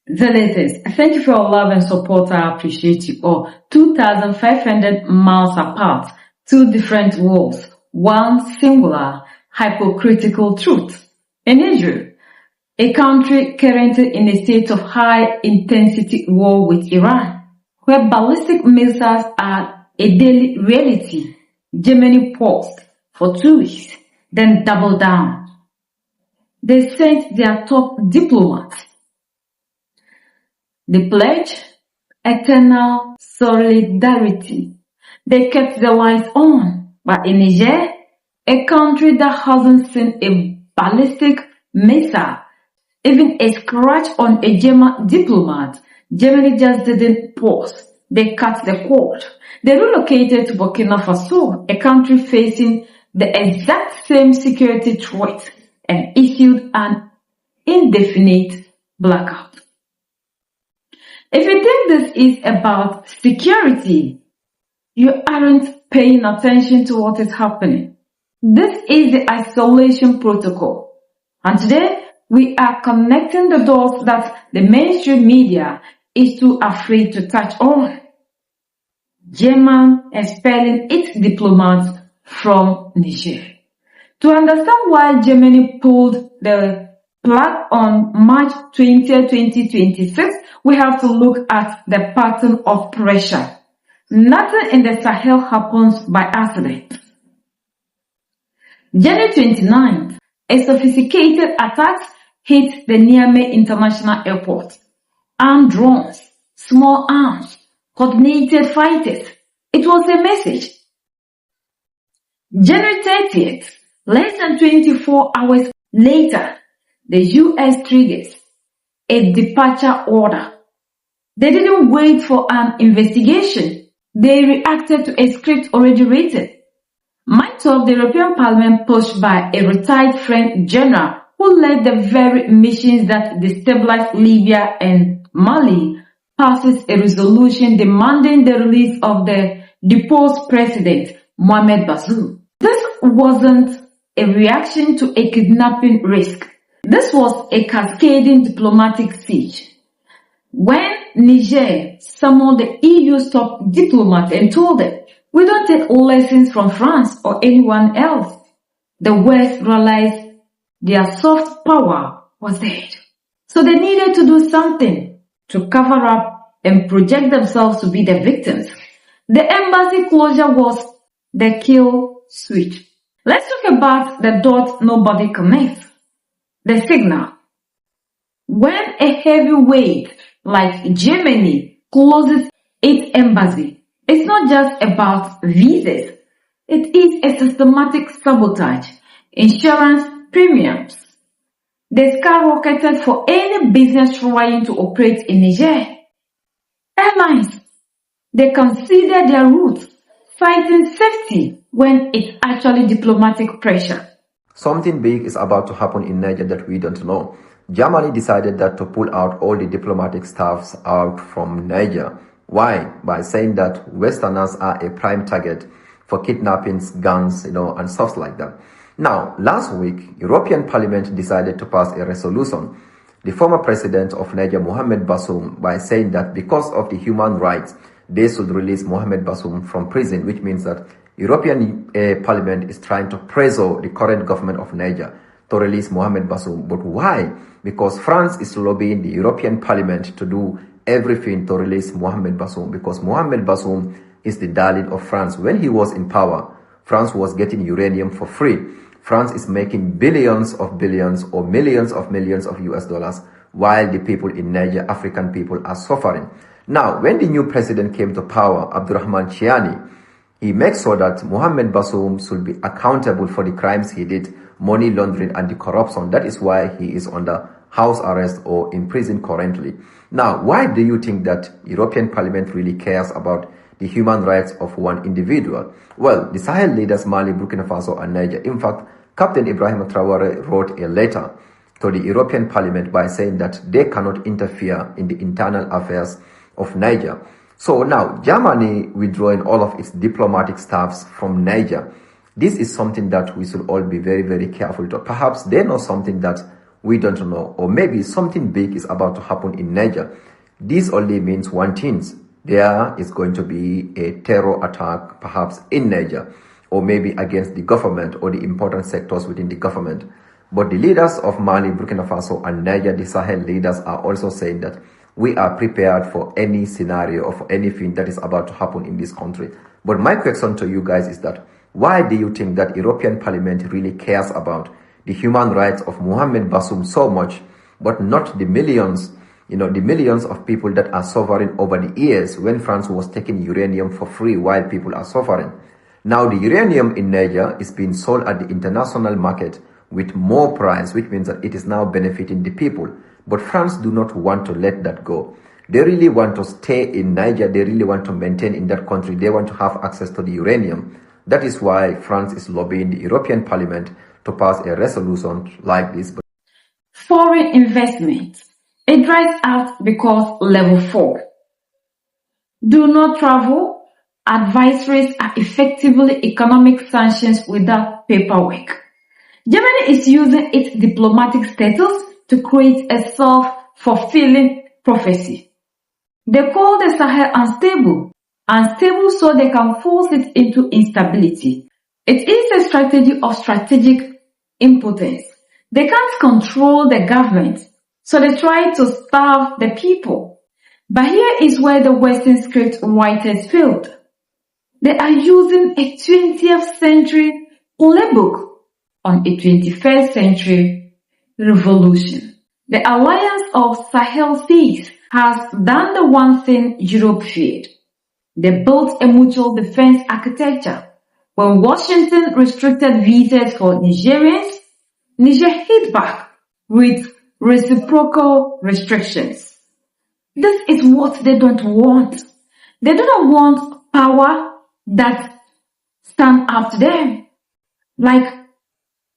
The latest. Thank you for your love and support. I appreciate you all. 2,500 miles apart, two different worlds, one singular, hypocritical truth. In Niger, a country currently in a state of high-intensity war with Iran, where ballistic missiles are a daily reality. Germany paused for 2 weeks, then doubled down. They sent their top diplomats. They pledged eternal solidarity. They kept the lights on. But in Niger, a country that hasn't seen a ballistic missile, even a scratch on a German diplomat, Germany just didn't pause. They cut the cord. They relocated to Burkina Faso, a country facing the exact same security threat, and issued an indefinite blackout. If you think this is about security, you aren't paying attention to what is happening. This is the Escalation protocol. And today, we are connecting the dots that the mainstream media is too afraid to touch on. Germany expelling its diplomats from Niger. To understand why Germany pulled the plug on March 20, 2026, we have to look at the pattern of pressure. Nothing in the Sahel happens by accident. January 29th, a sophisticated attack hit the Niamey International Airport. Armed drones, small arms, coordinated fighters. It was a message. January 30th, less than 24 hours later, the U.S. triggers a departure order. They didn't wait for an investigation. They reacted to a script already written. Might of the European Parliament pushed by a retired French general who led the very missions that destabilized Libya and Mali passes a resolution demanding the release of the deposed president, Mohamed Bazoum. This wasn't a reaction to a kidnapping risk. This was a cascading diplomatic siege. When Niger summoned the EU's top diplomat and told them, "We don't take lessons from France or anyone else," the West realized their soft power was dead. So they needed to do something to cover up and project themselves to be the victims. The embassy closure was the kill switch. Let's talk about the dot nobody connects. The signal. When a heavyweight like Germany closes its embassy, it's not just about visas. It is a systematic sabotage. Insurance premiums. They skyrocketed for any business trying to operate in Niger. Airlines. They consider their routes, citing safety when it's actually diplomatic pressure. Something big is about to happen in Niger that we don't know. Germany decided that to pull out all the diplomatic staffs out from Niger. Why? By saying that Westerners are a prime target for kidnappings, guns, and stuff like that. Now, last week, European Parliament decided to pass a resolution. The former president of Niger, Mohamed Bazoum, by saying that because of the human rights, they should release Mohamed Bazoum from prison, which means that European Parliament is trying to pressure the current government of Niger to release Mohamed Bazoum. But why? Because France is lobbying the European Parliament to do everything to release Mohamed Bazoum, because Mohamed Bazoum is the darling of France. When he was in power, France was getting uranium for free. France is making billions of billions or millions of millions of US dollars, while the people in Niger, African people, are suffering. Now, when the new president came to power, Abdurrahman Chiani, he makes sure that Mohamed Bazoum should be accountable for the crimes he did, money laundering and the corruption. That is why he is under house arrest or in prison currently. Now, why do you think that European Parliament really cares about the human rights of one individual? Well, the Sahel leaders, Mali, Burkina Faso and Niger, in fact, Captain Ibrahim Traore wrote a letter to the European Parliament by saying that they cannot interfere in the internal affairs of Niger. So now, Germany withdrawing all of its diplomatic staffs from Niger. This is something that we should all be very, very careful to. Perhaps they know something that we don't know. Or maybe something big is about to happen in Niger. This only means one thing. There is going to be a terror attack, perhaps in Niger, or maybe against the government or the important sectors within the government. But the leaders of Mali, Burkina Faso, and Niger, the Sahel leaders, are also saying that we are prepared for any scenario of anything that is about to happen in this country. But my question to you guys is that, why do you think that European Parliament really cares about the human rights of Mohamed Bazoum so much, but not the millions, the millions of people that are suffering over the years when France was taking uranium for free while people are suffering? Now the uranium in Niger is being sold at the international market with more price, which means that it is now benefiting the people. But France do not want to let that go. They really want to stay in Niger. They really want to maintain in that country. They want to have access to the uranium. That is why France is lobbying the European Parliament to pass a resolution like this. Foreign investment. It dries out because level 4. Do not travel. Advisories are effectively economic sanctions without paperwork. Germany is using its diplomatic status to create a self-fulfilling prophecy. They call the Sahel unstable so they can force it into instability. It is a strategy of strategic impotence. They can't control the government, so they try to starve the people. But here is where the Western script writers failed. They are using a 20th century playbook on a 21st century revolution. The alliance of Sahel states has done the one thing Europe feared. They built a mutual defense architecture. When Washington restricted visas for Nigerians, Niger hit back with reciprocal restrictions. This is what they don't want. They do not want power that stand up to them. Like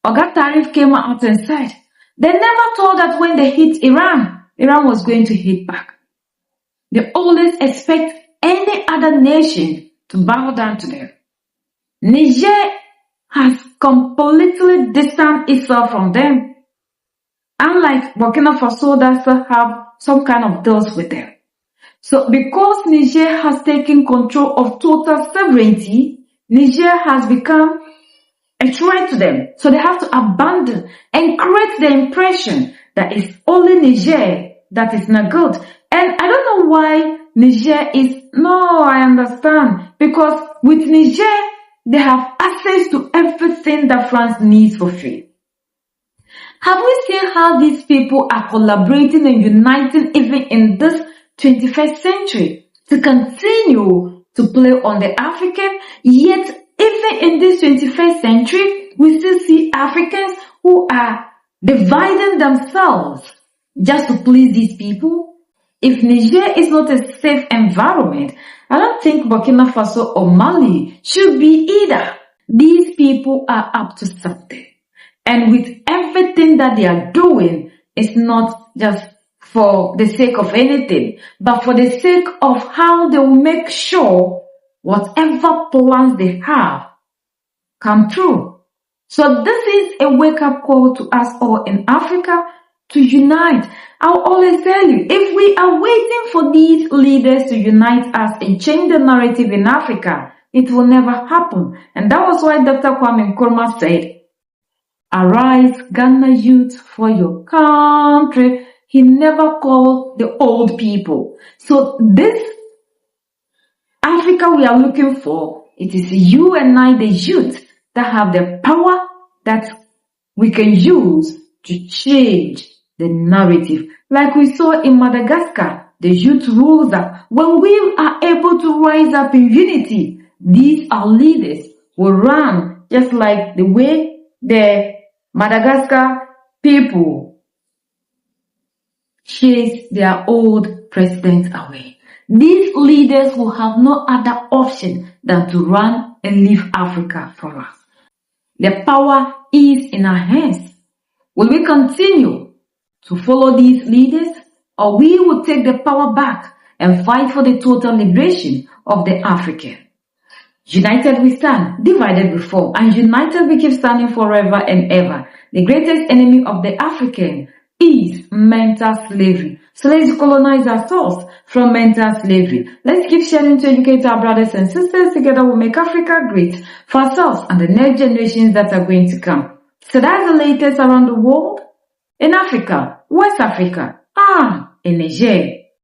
Oga Tarif came out and said, they never thought that when they hit Iran was going to hit back. They always expect any other nation to bow down to them. Niger has completely distanced itself from them. Unlike Burkina Faso that have some kind of deals with them. So because Niger has taken control of total sovereignty, Niger has become a threat to them. So they have to abandon and create the impression that it's only Niger that is not good. And I don't know why Niger is, no, I understand. Because with Niger, they have access to everything that France needs for free. Have we seen how these people are collaborating and uniting even in this 21st century to continue to play on the African? Yet, even in this 21st century, we still see Africans who are dividing themselves just to please these people. If Niger is not a safe environment, I don't think Burkina Faso or Mali should be either. These people are up to something. And with everything that they are doing, it's not just for the sake of anything, but for the sake of how they will make sure whatever plans they have come true. So this is a wake-up call to us all in Africa to unite. I'll always tell you, if we are waiting for these leaders to unite us and change the narrative in Africa, it will never happen. And that was why Dr. Kwame Nkrumah said, "Arise, Ghana youth, for your country." He never called the old people. So this Africa we are looking for, it is you and I, the youth, that have the power that we can use to change the narrative. Like we saw in Madagascar, the youth rose up. When we are able to rise up in unity, these our leaders will run just like the way the Madagascar people chase their old president away. These leaders will have no other option than to run and leave Africa for us. The power is in our hands. Will we continue to follow these leaders, or we will take the power back and fight for the total liberation of the African? United we stand, divided we fall, and united we keep standing forever and ever. The greatest enemy of the African is mental slavery. So let's colonize ourselves from mental slavery. Let's keep sharing to educate our brothers and sisters. Together we'll make Africa great for ourselves and the next generations that are going to come. So that's the latest around the world. In Africa, West Africa, in Niger.